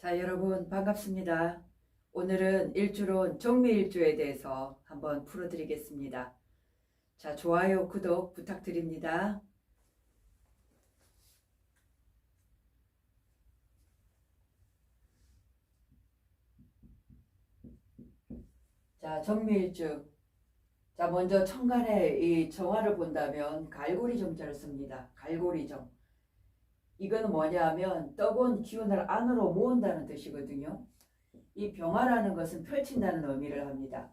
자, 여러분 반갑습니다. 오늘은 일주론 정미일주에 대해서 한번 풀어드리겠습니다. 자, 좋아요, 구독 부탁드립니다. 자, 정미일주. 자, 먼저 천간에 이 정화를 본다면 갈고리정자를 씁니다. 갈고리정. 이거는 뭐냐면 뜨거운 기운을 안으로 모은다는 뜻이거든요. 이 병화라는 것은 펼친다는 의미를 합니다.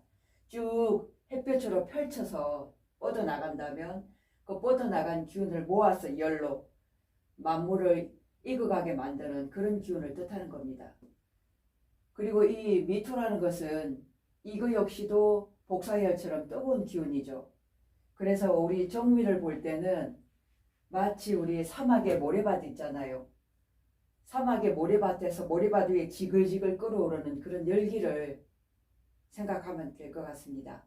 쭉 햇볕으로 펼쳐서 뻗어나간다면 그 뻗어나간 기운을 모아서 열로 만물을 익어가게 만드는 그런 기운을 뜻하는 겁니다. 그리고 이 미토라는 것은 이거 역시도 복사열처럼 뜨거운 기운이죠. 그래서 우리 정미를 볼 때는 마치 우리 사막의 모래밭 있잖아요. 사막의 모래밭에서 모래밭 위에 지글지글 끓어오르는 그런 열기를 생각하면 될 것 같습니다.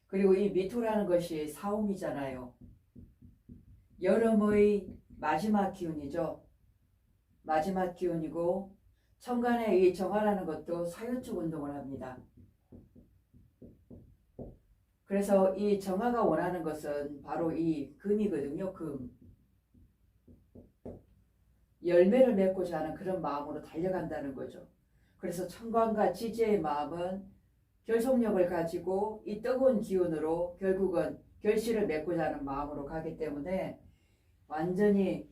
그리고 이 미토라는 것이 사움이잖아요. 여름의 마지막 기운이죠. 마지막 기운이고 천간에 이 정화라는 것도 사유축 운동을 합니다. 그래서 이 정화가 원하는 것은 바로 이 금이거든요. 금. 열매를 맺고자 하는 그런 마음으로 달려간다는 거죠. 그래서 천간과 지지의 마음은 결속력을 가지고 이 뜨거운 기운으로 결국은 결실을 맺고자 하는 마음으로 가기 때문에 완전히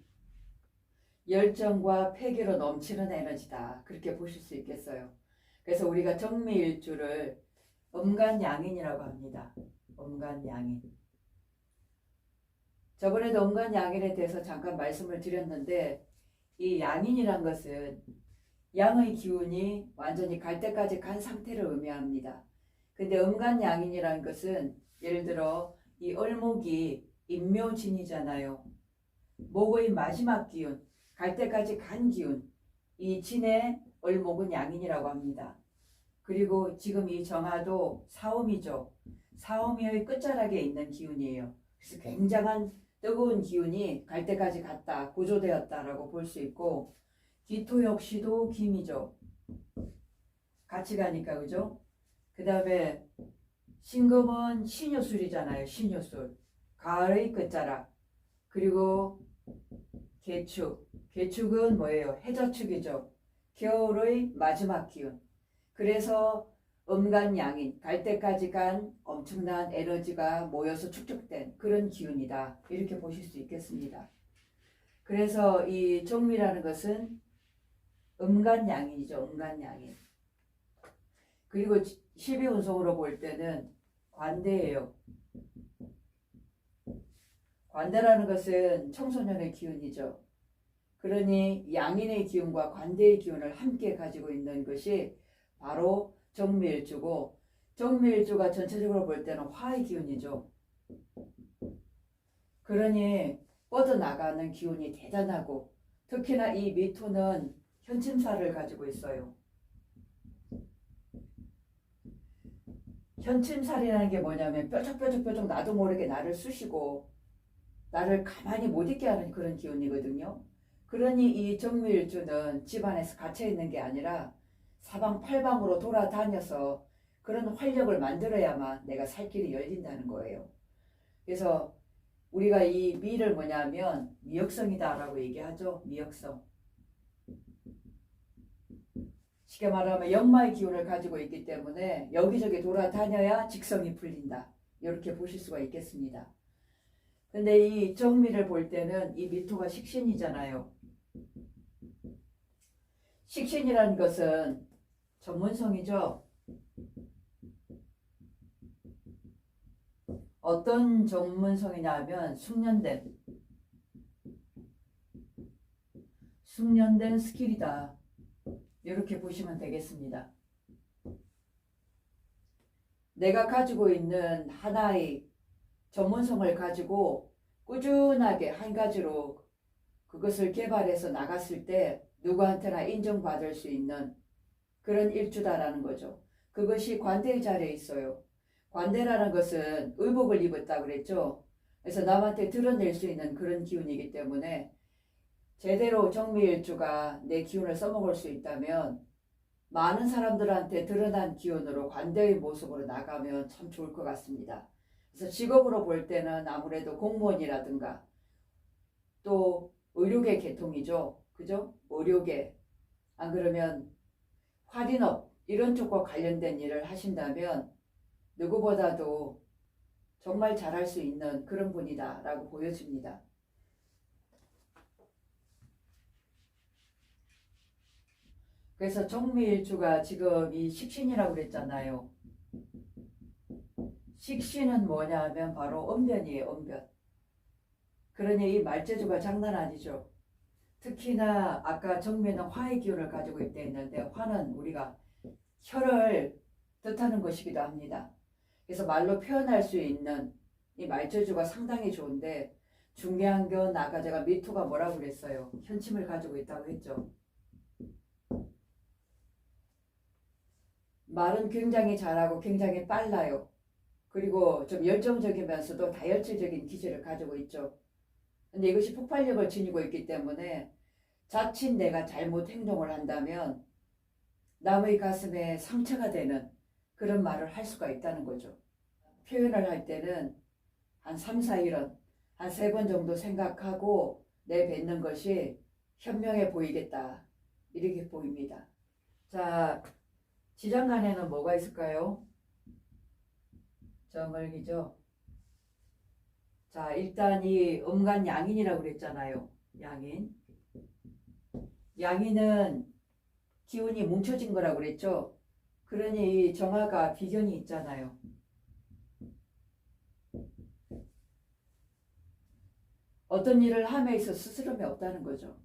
열정과 패기로 넘치는 에너지다. 그렇게 보실 수 있겠어요. 그래서 우리가 정미일주를 음간양인이라고 합니다. 음간양인. 저번에도 음간양인에 대해서 잠깐 말씀을 드렸는데 이 양인이란 것은 양의 기운이 완전히 갈 때까지 간 상태를 의미합니다. 근데 음간양인이라는 것은 예를 들어 이 을목이 임묘진이잖아요. 목의 마지막 기운, 갈 때까지 간 기운, 이 진의 을목은 양인이라고 합니다. 그리고 지금 이 정화도 사오미죠. 사오미의 끝자락에 있는 기운이에요. 그래서 굉장한 뜨거운 기운이 갈 때까지 갔다, 고조되었다라고 볼 수 있고, 기토 역시도 김이죠. 같이 가니까, 그죠? 그 다음에 신금은 신유술이잖아요. 신유술. 가을의 끝자락. 그리고 개축. 개축은 뭐예요? 해저축이죠. 겨울의 마지막 기운. 그래서 음간양인, 갈 때까지 간 엄청난 에너지가 모여서 축적된 그런 기운이다. 이렇게 보실 수 있겠습니다. 그래서 이 정미라는 것은 음간양인이죠. 음간양인. 그리고 12운송으로 볼 때는 관대예요. 관대라는 것은 청소년의 기운이죠. 그러니 양인의 기운과 관대의 기운을 함께 가지고 있는 것이 바로 정미일주고, 정미일주가 전체적으로 볼 때는 화의 기운이죠. 그러니 뻗어나가는 기운이 대단하고, 특히나 이 미토는 현침살을 가지고 있어요. 현침살이라는 게 뭐냐면 뾰족뾰족 나도 모르게 나를 쑤시고 나를 가만히 못 있게 하는 그런 기운이거든요. 그러니 이 정미일주는 집안에서 갇혀있는 게 아니라 사방팔방으로 돌아다녀서 그런 활력을 만들어야만 내가 살 길이 열린다는 거예요. 그래서 우리가 이 미를 뭐냐면 미역성이다 라고 얘기하죠. 미역성. 쉽게 말하면 역마의 기운을 가지고 있기 때문에 여기저기 돌아다녀야 직성이 풀린다. 이렇게 보실 수가 있겠습니다. 근데 이 정미를 볼 때는 이 미토가 식신이잖아요. 식신이라는 것은 전문성이죠. 어떤 전문성이냐 하면 숙련된 스킬이다. 이렇게 보시면 되겠습니다. 내가 가지고 있는 하나의 전문성을 가지고 꾸준하게 한 가지로 그것을 개발해서 나갔을 때 누구한테나 인정받을 수 있는 그런 일주다라는 거죠. 그것이 관대의 자리에 있어요. 관대라는 것은 의복을 입었다 그랬죠. 그래서 남한테 드러낼 수 있는 그런 기운이기 때문에 제대로 정미일주가 내 기운을 써먹을 수 있다면 많은 사람들한테 드러난 기운으로 관대의 모습으로 나가면 참 좋을 것 같습니다. 그래서 직업으로 볼 때는 아무래도 공무원이라든가 또 의료계 계통이죠. 그죠? 의료계. 안 그러면 할인업 이런 쪽과 관련된 일을 하신다면 누구보다도 정말 잘할 수 있는 그런 분이다 라고 보여집니다. 그래서 정미일주가 지금 이 식신이라고 그랬잖아요. 식신은 뭐냐 하면 바로 언변이에요. 언변. 그러니 이 말재주가 장난 아니죠. 특히나 아까 정미는 화의 기운을 가지고 있다 했는데 화는 우리가 혀를 뜻하는 것이기도 합니다. 그래서 말로 표현할 수 있는 이 말재주가 상당히 좋은데 중요한 건 아까 제가 미토가 뭐라고 그랬어요. 현침을 가지고 있다고 했죠. 말은 굉장히 잘하고 굉장히 빨라요. 그리고 좀 열정적이면서도 다혈질적인 기질을 가지고 있죠. 근데 이것이 폭발력을 지니고 있기 때문에 자칫 내가 잘못 행동을 한다면 남의 가슴에 상처가 되는 그런 말을 할 수가 있다는 거죠. 표현을 할 때는 한 3, 4일은 한 3번 정도 생각하고 내뱉는 것이 현명해 보이겠다. 이렇게 보입니다. 자, 지장간에는 뭐가 있을까요? 정을기죠. 자, 일단 이 음간 양인이라고 그랬잖아요. 양인. 양인은 기운이 뭉쳐진 거라고 그랬죠. 그러니 이 정화가 비견이 있잖아요. 어떤 일을 함에 있어 스스럼이 없다는 거죠.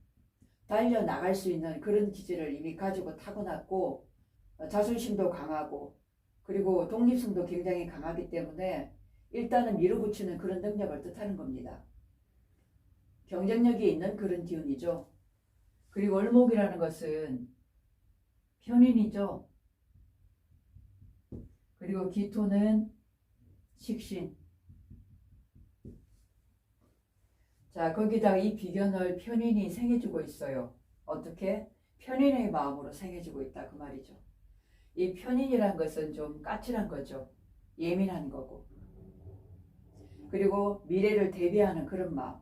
달려나갈 수 있는 그런 기질을 이미 가지고 타고났고 자존심도 강하고 그리고 독립성도 굉장히 강하기 때문에 일단은 밀어붙이는 그런 능력을 뜻하는 겁니다. 경쟁력이 있는 그런 기운이죠. 그리고 을목이라는 것은 편인이죠. 그리고 기토는 식신. 자, 거기다가 이 비견을 편인이 생해주고 있어요. 어떻게? 편인의 마음으로 생해주고 있다 그 말이죠. 이 편인이란 것은 좀 까칠한 거죠. 예민한 거고. 그리고 미래를 대비하는 그런 마음.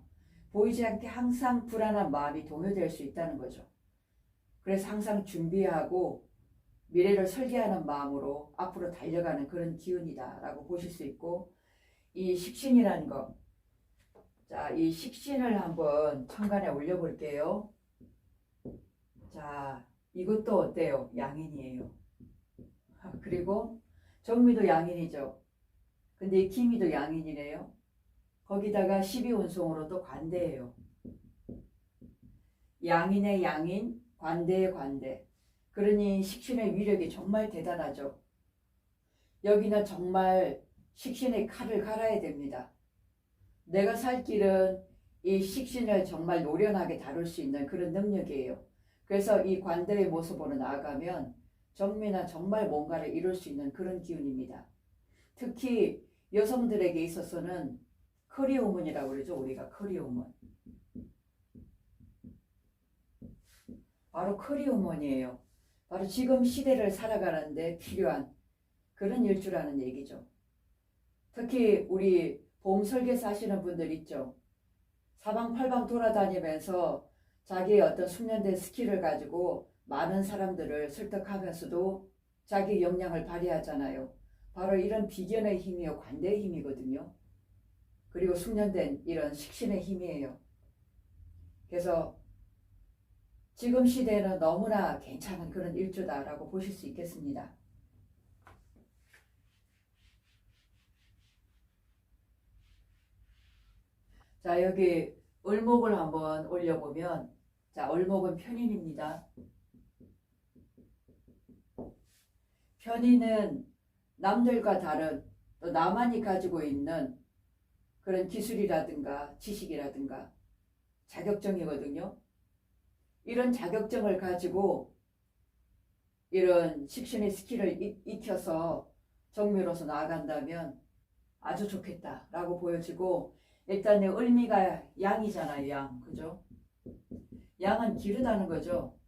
보이지 않게 항상 불안한 마음이 동요될 수 있다는 거죠. 그래서 항상 준비하고 미래를 설계하는 마음으로 앞으로 달려가는 그런 기운이다라고 보실 수 있고 이 식신이라는 거. 자, 이 식신을 한번 천간에 올려볼게요. 자, 이것도 어때요? 양인이에요. 그리고 정미도 양인이죠. 근데 이 기미도 양인이래요. 거기다가 12운송으로 또 관대예요. 양인의 양인, 관대의 관대. 그러니 식신의 위력이 정말 대단하죠. 여기는 정말 식신의 칼을 갈아야 됩니다. 내가 살 길은 이 식신을 정말 노련하게 다룰 수 있는 그런 능력이에요. 그래서 이 관대의 모습으로 나아가면 정미나 정말 뭔가를 이룰 수 있는 그런 기운입니다. 특히 여성들에게 있어서는 커리어우먼이라고 그러죠. 우리가 커리어우먼. 바로 커리어우먼이에요. 바로 지금 시대를 살아가는데 필요한 그런 일주라는 얘기죠. 특히 우리 보험 설계사 하시는 분들 있죠. 사방팔방 돌아다니면서 자기의 어떤 숙련된 스킬을 가지고 많은 사람들을 설득하면서도 자기 역량을 발휘하잖아요. 바로 이런 비견의 힘이요. 관대의 힘이거든요. 그리고 숙련된 이런 식신의 힘이에요. 그래서 지금 시대에는 너무나 괜찮은 그런 일주다라고 보실 수 있겠습니다. 자, 여기 을목을 한번 올려보면, 자, 을목은 편인입니다. 편인은 남들과 다른 또 나만이 가지고 있는 그런 기술이라든가 지식이라든가 자격증이거든요. 이런 자격증을 가지고 이런 식신의 스킬을 익혀서 정묘로서 나아간다면 아주 좋겠다라고 보여지고 일단은 을미가 양이잖아요. 양. 그죠? 양은 기르다는 거죠.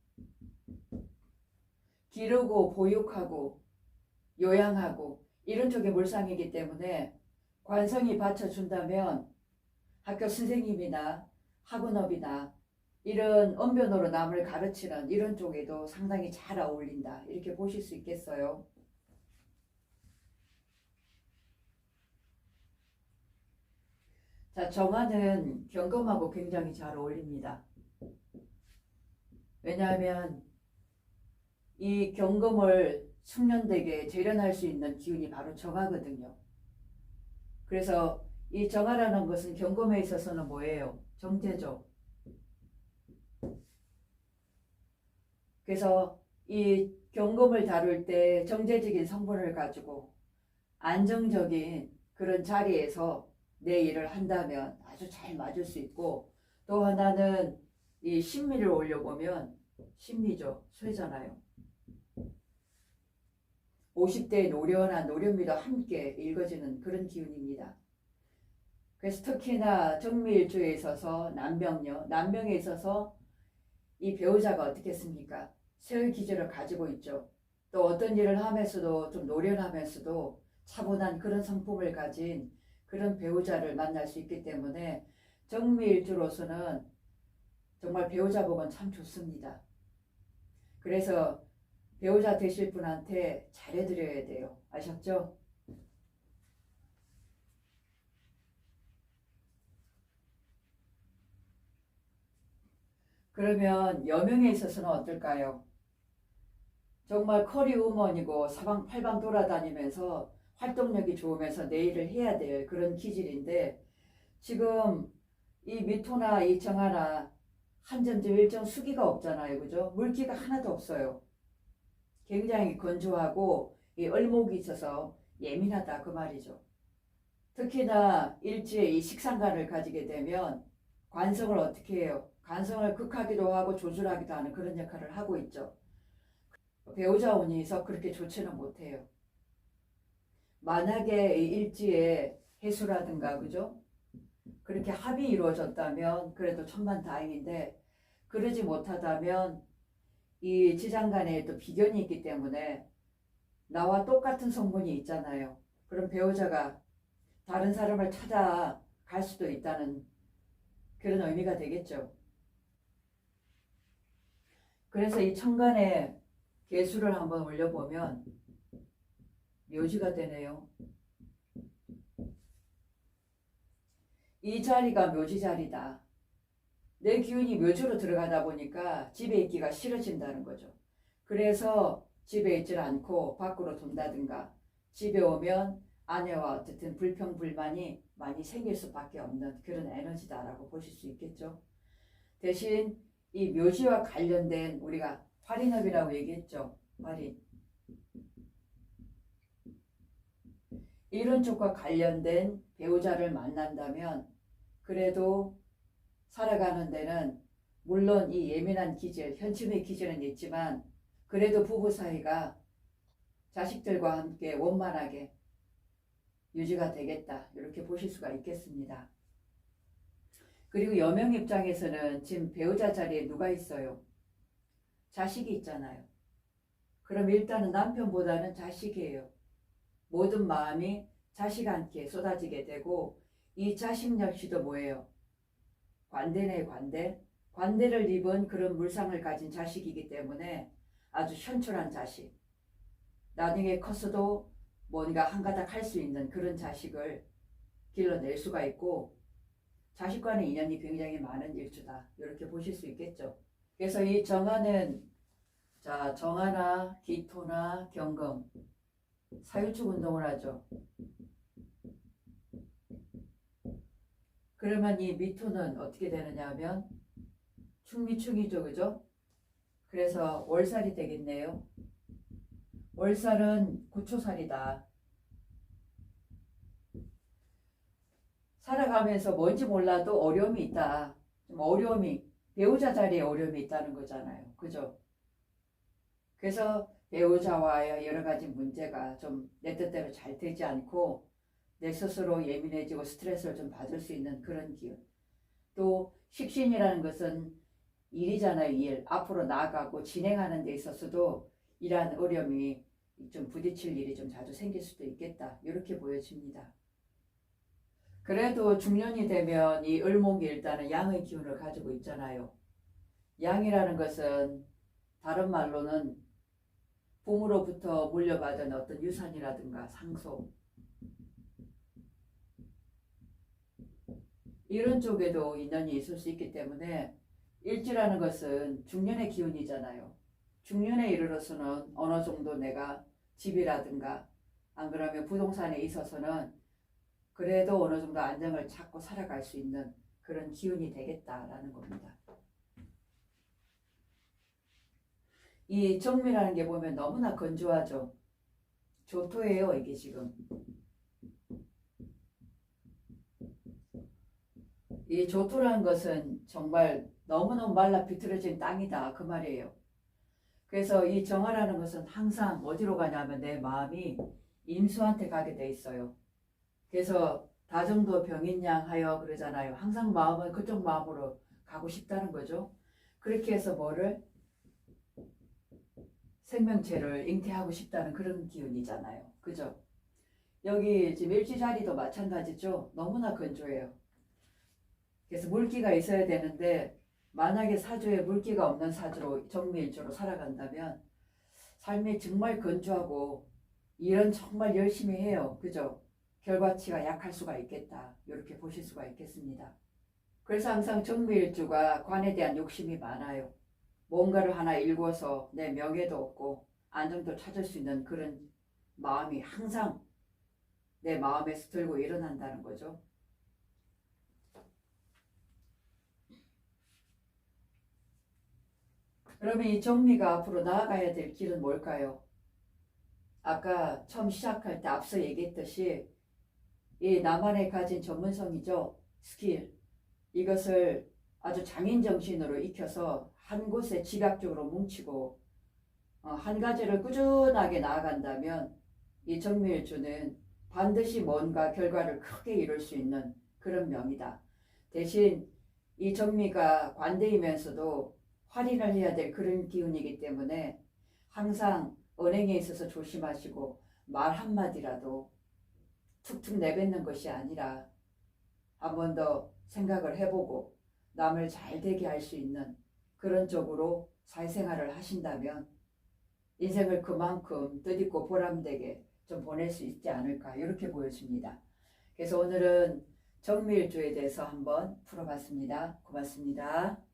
기르고 보육하고 요양하고 이런 쪽의 물상이기 때문에 관성이 받쳐준다면 학교 선생님이나 학원업이나 이런 언변으로 남을 가르치는 이런 쪽에도 상당히 잘 어울린다. 이렇게 보실 수 있겠어요. 자, 정화는 경금하고 굉장히 잘 어울립니다. 왜냐하면 이 경금을 숙련되게 재련할 수 있는 기운이 바로 정화거든요. 그래서 이 정화라는 것은 경금에 있어서는 뭐예요? 정제죠. 그래서 이 경금을 다룰 때 정제적인 성분을 가지고 안정적인 그런 자리에서 내 일을 한다면 아주 잘 맞을 수 있고, 또 하나는 이 신미를 올려보면 신미죠. 쇠잖아요. 50대의 노련한 노련미도 함께 읽어지는 그런 기운입니다. 그래서 특히나 정미일주에 있어서 남명에 있어서 이 배우자가 어떻겠습니까? 쇠의 기질을 가지고 있죠. 또 어떤 일을 하면서도 좀 노련하면서도 차분한 그런 성품을 가진 그런 배우자를 만날 수 있기 때문에 정미일주로서는 정말 배우자 복은 참 좋습니다. 그래서 배우자 되실 분한테 잘해드려야 돼요. 아셨죠? 그러면 여명에 있어서는 어떨까요? 정말 커리우먼이고 사방팔방 돌아다니면서 활동력이 좋으면서 내 일을 해야 될 그런 기질인데, 지금 이 미토나 이 정화나 한점점 일정 수기가 없잖아요. 그죠? 물기가 하나도 없어요. 굉장히 건조하고 이 얼목이 있어서 예민하다 그 말이죠. 특히나 일지에 이 식상관을 가지게 되면 관성을 어떻게 해요? 관성을 극하기도 하고 조절하기도 하는 그런 역할을 하고 있죠. 배우자 운이서 그렇게 좋지는 못해요. 만약에 이 일지에 해수라든가 그죠? 그렇게 합이 이루어졌다면 그래도 천만다행인데, 그러지 못하다면 이 지장간에 또 비견이 있기 때문에 나와 똑같은 성분이 있잖아요. 그럼 배우자가 다른 사람을 찾아갈 수도 있다는 그런 의미가 되겠죠. 그래서 이 천간에 개수를 한번 올려보면 묘지가 되네요. 이 자리가 묘지 자리다. 내 기운이 묘지로 들어가다 보니까 집에 있기가 싫어진다는 거죠. 그래서 집에 있질 않고 밖으로 돈다든가, 집에 오면 아내와 어쨌든 불평불만이 많이 생길 수밖에 없는 그런 에너지다라고 보실 수 있겠죠. 대신 이 묘지와 관련된, 우리가 활인업이라고 얘기했죠. 활인. 이런 쪽과 관련된 배우자를 만난다면 그래도 살아가는 데는 물론 이 예민한 기질, 현침의 기질은 있지만 그래도 부부 사이가 자식들과 함께 원만하게 유지가 되겠다. 이렇게 보실 수가 있겠습니다. 그리고 여명 입장에서는 지금 배우자 자리에 누가 있어요? 자식이 있잖아요. 그럼 일단은 남편보다는 자식이에요. 모든 마음이 자식한테 쏟아지게 되고, 이 자식 역시도 뭐예요? 관대네, 관대. 관대를 입은 그런 물상을 가진 자식이기 때문에 아주 현철한 자식. 나중에 커서도 뭔가 한가닥 할 수 있는 그런 자식을 길러낼 수가 있고, 자식과의 인연이 굉장히 많은 일주다. 이렇게 보실 수 있겠죠. 그래서 이 정화는, 자, 정화나 기토나 경금, 사유축 운동을 하죠. 그러면 이 미토는 어떻게 되느냐 하면 축미축이죠. 그죠? 그래서 월살이 되겠네요. 월살은 구초살이다. 살아가면서 뭔지 몰라도 어려움이 있다. 좀 어려움이, 배우자 자리에 어려움이 있다는 거잖아요. 그죠? 그래서 배우자와의 여러 가지 문제가 좀 내 뜻대로 잘 되지 않고 내 스스로 예민해지고 스트레스를 좀 받을 수 있는 그런 기운. 또 식신이라는 것은 일이잖아요. 일. 앞으로 나아가고 진행하는 데 있어서도 이러한 어려움이 좀 부딪힐 일이 좀 자주 생길 수도 있겠다. 이렇게 보여집니다. 그래도 중년이 되면 이 을목이 일단은 양의 기운을 가지고 있잖아요. 양이라는 것은 다른 말로는 부모로부터 물려받은 어떤 유산이라든가 상속 이런 쪽에도 인연이 있을 수 있기 때문에 일지라는 것은 중년의 기운이잖아요. 중년에 이르러서는 어느 정도 내가 집이라든가 안 그러면 부동산에 있어서는 그래도 어느 정도 안정을 찾고 살아갈 수 있는 그런 기운이 되겠다라는 겁니다. 이 정미라는 게 보면 너무나 건조하죠. 조토예요, 이게 지금. 이 조토라는 것은 정말 너무너무 말라 비틀어진 땅이다 그 말이에요. 그래서 이 정화라는 것은 항상 어디로 가냐면 내 마음이 임수한테 가게 돼 있어요. 그래서 다정도 병인양하여 그러잖아요. 항상 마음은 그쪽 마음으로 가고 싶다는 거죠. 그렇게 해서 뭐를 생명체를 잉태하고 싶다는 그런 기운이잖아요. 그죠? 여기 지금 일지자리도 마찬가지죠. 너무나 건조해요. 그래서 물기가 있어야 되는데 만약에 사주에 물기가 없는 사주로 정미일주로 살아간다면 삶이 정말 건조하고 일은 정말 열심히 해요. 그죠? 결과치가 약할 수가 있겠다. 이렇게 보실 수가 있겠습니다. 그래서 항상 정미일주가 관에 대한 욕심이 많아요. 뭔가를 하나 일궈서 내 명예도 얻고 안정도 찾을 수 있는 그런 마음이 항상 내 마음에서 들고 일어난다는 거죠. 그러면 이 정미가 앞으로 나아가야 될 길은 뭘까요? 아까 처음 시작할 때 앞서 얘기했듯이 이 나만의 가진 전문성이죠. 스킬. 이것을 아주 장인정신으로 익혀서 한 곳에 집약적으로 뭉치고 한 가지를 꾸준하게 나아간다면 이 정미일주는 반드시 뭔가 결과를 크게 이룰 수 있는 그런 명이다. 대신 이 정미가 관대이면서도 할인을 해야 될 그런 기운이기 때문에 항상 언행에 있어서 조심하시고 말 한마디라도 툭툭 내뱉는 것이 아니라 한 번 더 생각을 해보고 남을 잘 되게 할 수 있는 그런 쪽으로 사회생활을 하신다면 인생을 그만큼 뜻있고 보람되게 좀 보낼 수 있지 않을까 이렇게 보여집니다. 그래서 오늘은 정미일주에 대해서 한번 풀어봤습니다. 고맙습니다.